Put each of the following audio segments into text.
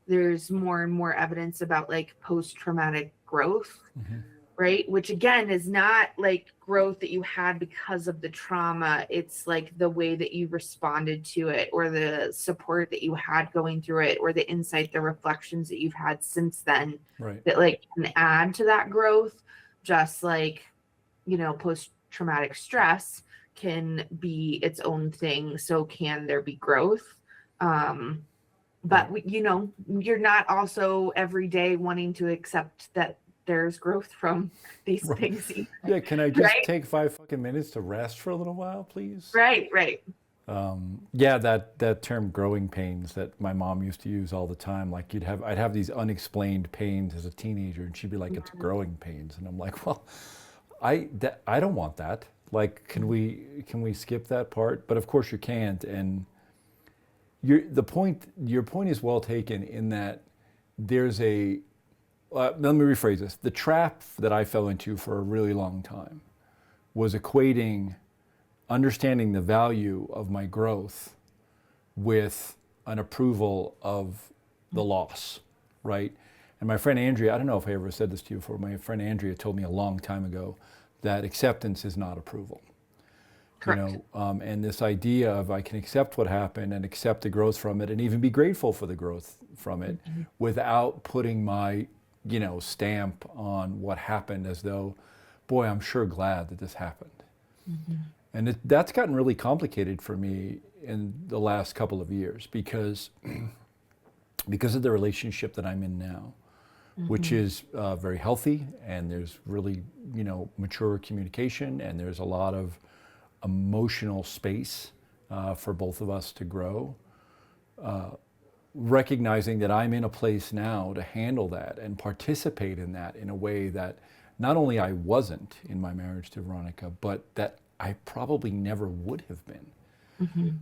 there's more and more evidence about like post-traumatic growth, Mm-hmm. right? Which again is not like growth that you had because of the trauma. It's like the way that you responded to it, or the support that you had going through it, or the insight, the reflections that you've had since then Right. that like can add to that growth. Just like, post-traumatic stress can be its own thing. So can there be growth? Um, Right. but you're not also every day wanting to accept that there's growth from these Right. things either, Yeah. Can I just right? take 5 fucking minutes to rest for a little while, please? Right. Yeah, that term growing pains that my mom used to use all the time. Like I'd have these unexplained pains as a teenager, and she'd be like, "It's growing pains," and I'm like, "Well, I don't want that. Like, can we skip that part?" But of course you can't. And your point is well taken in that there's a let me rephrase this. The trap that I fell into for a really long time was equating understanding the value of my growth with an approval of the loss, right? And my friend Andrea, I don't know if I ever said this to you before, my friend Andrea told me a long time ago that acceptance is not approval. Correct. And this idea of I can accept what happened and accept the growth from it and even be grateful for the growth from it without putting my, stamp on what happened as though, boy, I'm sure glad that this happened. And that's gotten really complicated for me in the last couple of years because of the relationship that I'm in now, which is very healthy, and there's really mature communication, and there's a lot of emotional space for both of us to grow. Recognizing that I'm in a place now to handle that and participate in that in a way that not only I wasn't in my marriage to Veronica, but that I probably never would have been.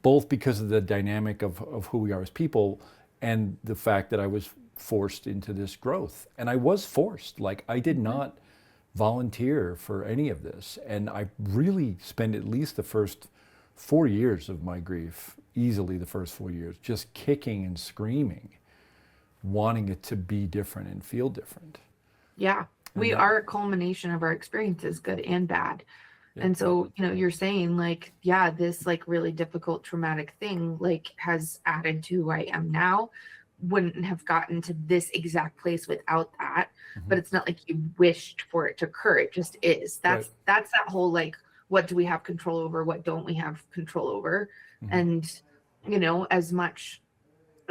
Both because of the dynamic of who we are as people and the fact that I was forced into this growth. And I was forced. Like, I did not volunteer for any of this. And I really spent at least the first 4 years of my grief, easily the first 4 years, just kicking and screaming, wanting it to be different and feel different. Yeah. And We that, are a culmination of our experiences, good and bad. yeah, And so, you're saying like, yeah, this like really difficult traumatic thing like has added to who I am now. Wouldn't have gotten to this exact place without that. mm-hmm. But it's not like you wished for it to occur. It just is. Right. That's that whole like, what do we have control over? What don't we have control over? Mm-hmm. And as much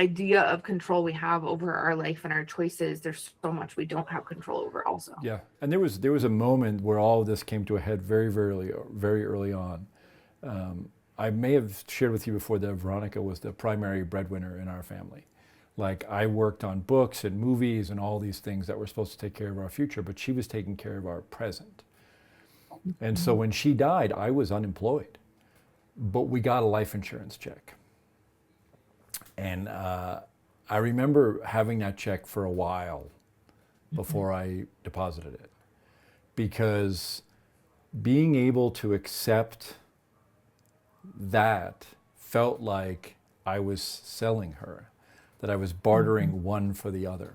idea of control we have over our life and our choices, there's so much we don't have control over also. Yeah, and there was a moment where all of this came to a head very early on. I may have shared with you before that Veronica was the primary breadwinner in our family. Like, I worked on books and movies and all these things that were supposed to take care of our future, but she was taking care of our present. And so when she died, I was unemployed, but we got a life insurance check. And I remember having that check for a while before I deposited it, because being able to accept that felt like I was selling her, that I was bartering one for the other.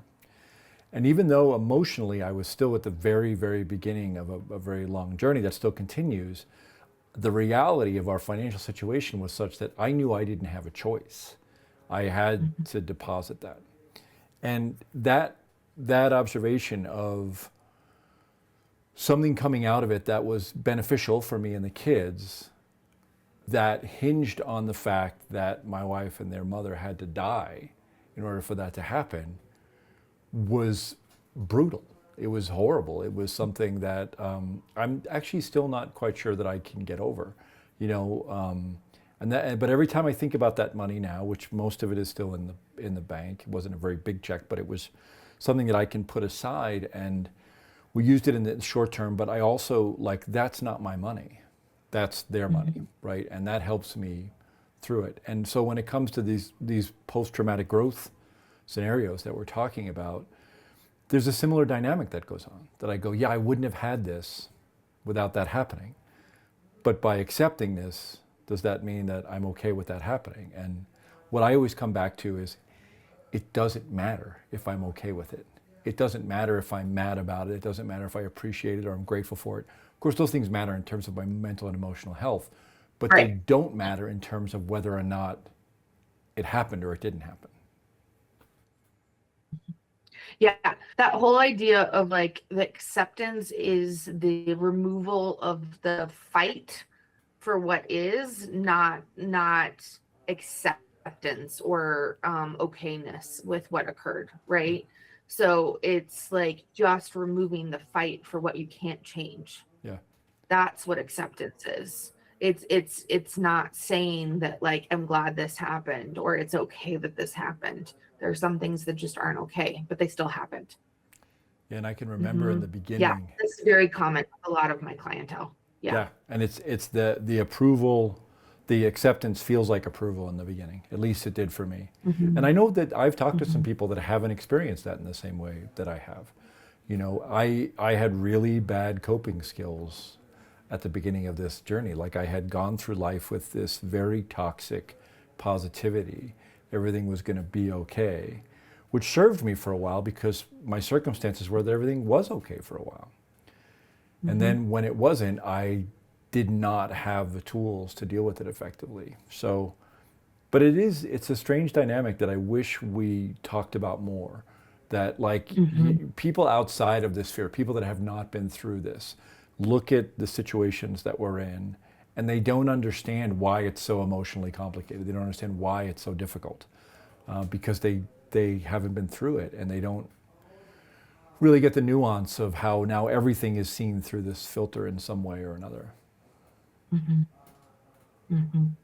And even though emotionally I was still at the very, very beginning of a very long journey that still continues, the reality of our financial situation was such that I knew I didn't have a choice. I had to deposit that. And that observation of something coming out of it that was beneficial for me and the kids, that hinged on the fact that my wife and their mother had to die in order for that to happen, was brutal. It was horrible. It was something that I'm actually still not quite sure that I can get over. But every time I think about that money now, which most of it is still in the bank, it wasn't a very big check, but it was something that I can put aside, and we used it in the short term. But I also, like, that's not my money, that's their money, right? And that helps me through it. And so when it comes to these post-traumatic growth scenarios that we're talking about, there's a similar dynamic that goes on, that I go, yeah, I wouldn't have had this without that happening. But by accepting this, does that mean that I'm okay with that happening? And what I always come back to is, it doesn't matter if I'm okay with it. It doesn't matter if I'm mad about it. It doesn't matter if I appreciate it or I'm grateful for it. Of course, those things matter in terms of my mental and emotional health, but they Right. don't matter in terms of whether or not it happened or it didn't happen. Yeah, that whole idea of like the acceptance is the removal of the fight for what is, not acceptance or okayness with what occurred, right? So it's like just removing the fight for what you can't change. Yeah. That's what acceptance is. It's not saying that like I'm glad this happened or it's okay that this happened. There are some things that just aren't okay, but they still happened. And I can remember in Hmm. the Yeah, beginning, that's very common with a lot of my clientele. Yeah. yeah, and it's the approval, the acceptance feels like approval in the beginning. At least it did for me. And Hmm. I know that I've talked to some Hmm. people that haven't experienced that in the same way that I have. You know, I had really bad coping skills at the beginning of this journey. Like I had gone through life with this very toxic positivity. Everything was going to be okay, which served me for a while because my circumstances were that everything was okay for a while. And Hmm. then when it wasn't, I did not have the tools to deal with it effectively. So, but it's a strange dynamic that I wish we talked about more. That like Hmm. people outside of this sphere, people that have not been through this, look at the situations that we're in and they don't understand why it's so emotionally complicated. They don't understand why it's so difficult because they haven't been through it and they don't really get the nuance of how now everything is seen through this filter in some way or another. Hmm. Hmm.